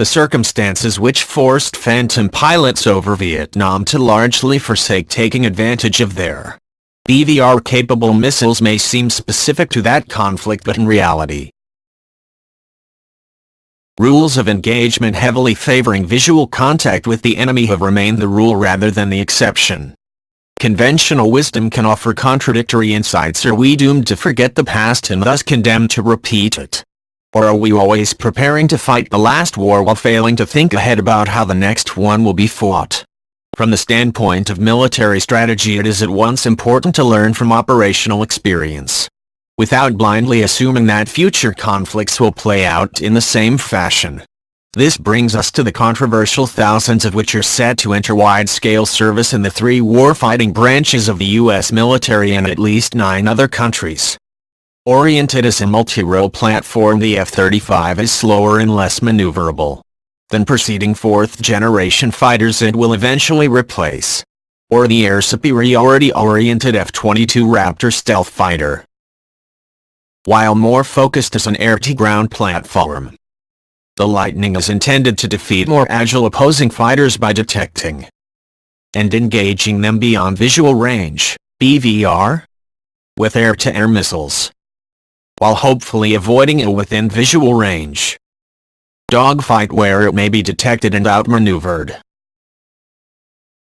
the circumstances which forced Phantom pilots over Vietnam to largely forsake taking advantage of their BVR-capable missiles may seem specific to that conflict, but in reality, rules of engagement heavily favoring visual contact with the enemy have remained the rule rather than the exception. Conventional wisdom can offer contradictory insights. Are we doomed to forget the past and thus condemned to repeat it? Or are we always preparing to fight the last war while failing to think ahead about how the next one will be fought? From the standpoint of military strategy, it is at once important to learn from operational experience, without blindly assuming that future conflicts will play out in the same fashion. This brings us to the controversial thousands of which are set to enter wide-scale service in the three warfighting branches of the U.S. military and at least 9 other countries. Oriented as a multi-role platform, the F-35 is slower and less maneuverable than preceding fourth-generation fighters it will eventually replace, or the air superiority-oriented F-22 Raptor stealth fighter. While more focused as an air-to-ground platform, the Lightning is intended to defeat more agile opposing fighters by detecting and engaging them beyond visual range, BVR, with air-to-air missiles, while hopefully avoiding a within visual range dogfight where it may be detected and outmaneuvered.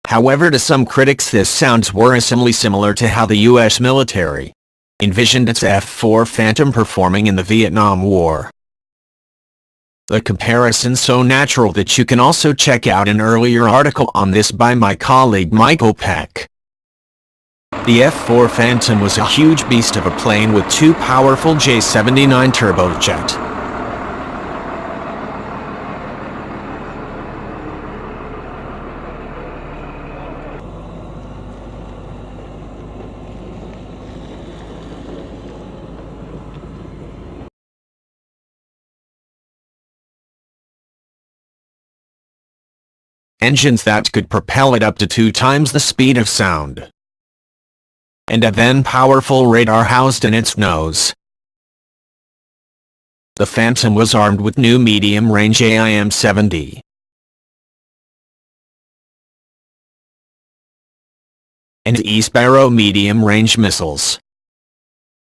However, to some critics this sounds worrisomely similar to how the U.S. military envisioned its F-4 Phantom performing in the Vietnam War. The comparison so natural that you can also check out an earlier article on this by my colleague Michael Peck. The F-4 Phantom was a huge beast of a plane with 2 powerful J-79 turbojet engines that could propel it up to 2 times the speed of sound, and a then powerful radar housed in its nose. The Phantom was armed with new medium-range AIM-70 and E-Sparrow medium-range missiles,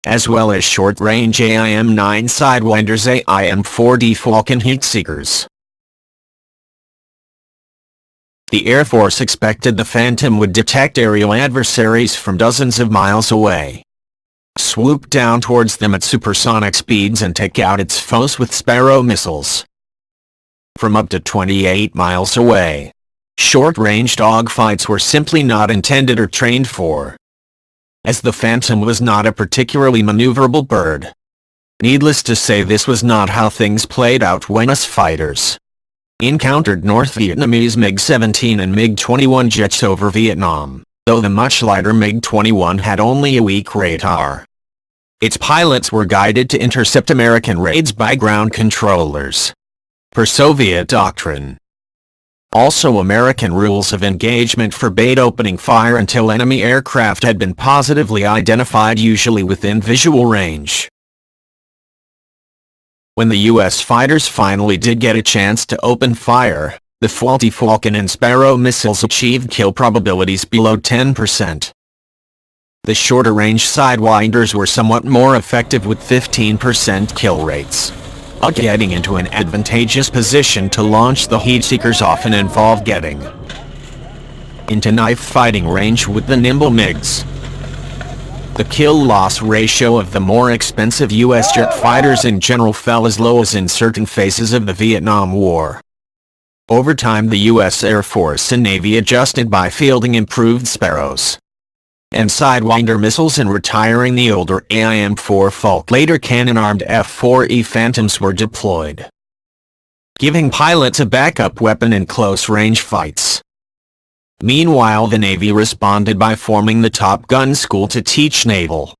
as well as short-range AIM-9 Sidewinders, AIM-4D Falcon heatseekers. The Air Force expected the Phantom would detect aerial adversaries from dozens of miles away, swoop down towards them at supersonic speeds and take out its foes with Sparrow missiles from up to 28 miles away. Short-range dogfights were simply not intended or trained for, as the Phantom was not a particularly maneuverable bird. Needless to say, this was not how things played out when US fighters encountered North Vietnamese MiG-17 and MiG-21 jets over Vietnam, though the much lighter MiG-21 had only a weak radar. Its pilots were guided to intercept American raids by ground controllers, per Soviet doctrine. Also, American rules of engagement forbade opening fire until enemy aircraft had been positively identified, usually within visual range. When the U.S. fighters finally did get a chance to open fire, the faulty Falcon and Sparrow missiles achieved kill probabilities below 10%. The shorter-range Sidewinders were somewhat more effective with 15% kill rates. Getting into an advantageous position to launch the heatseekers often involved getting into knife fighting range with the nimble MiGs. The kill-loss ratio of the more expensive U.S. jet fighters in general fell as low as in certain phases of the Vietnam War. Over time, the U.S. Air Force and Navy adjusted by fielding improved Sparrows and Sidewinder missiles and retiring the older AIM-4 Falk. Later, cannon-armed F-4E Phantoms were deployed, giving pilots a backup weapon in close-range fights. Meanwhile, the Navy responded by forming the Top Gun School to teach naval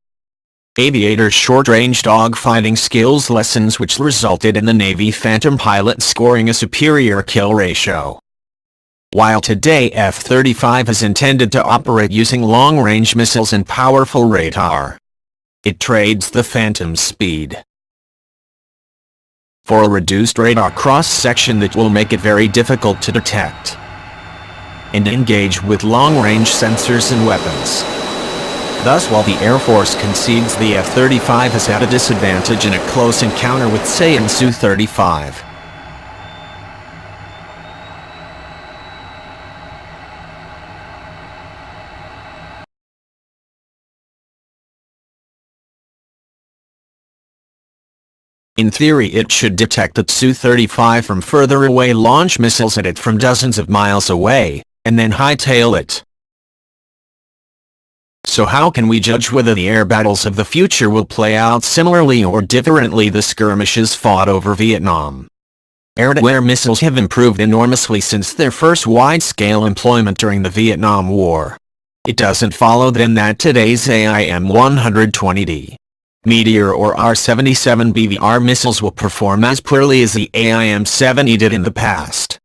aviators short-range dogfighting skills lessons, which resulted in the Navy Phantom pilot scoring a superior kill ratio. While today F-35 is intended to operate using long-range missiles and powerful radar, it trades the Phantom's speed for a reduced radar cross-section that will make it very difficult to detect and engage with long-range sensors and weapons. Thus, while the Air Force concedes the F-35 has had a disadvantage in a close encounter with, say, an Su-35, in theory, it should detect the Su-35 from further away, launch missiles at it from dozens of miles away, and then hightail it. So how can we judge whether the air battles of the future will play out similarly or differently the skirmishes fought over Vietnam? Air-to-air missiles have improved enormously since their first wide-scale employment during the Vietnam War. It doesn't follow then that today's AIM-120D, Meteor or R-77 BVR missiles will perform as poorly as the AIM-70 did in the past.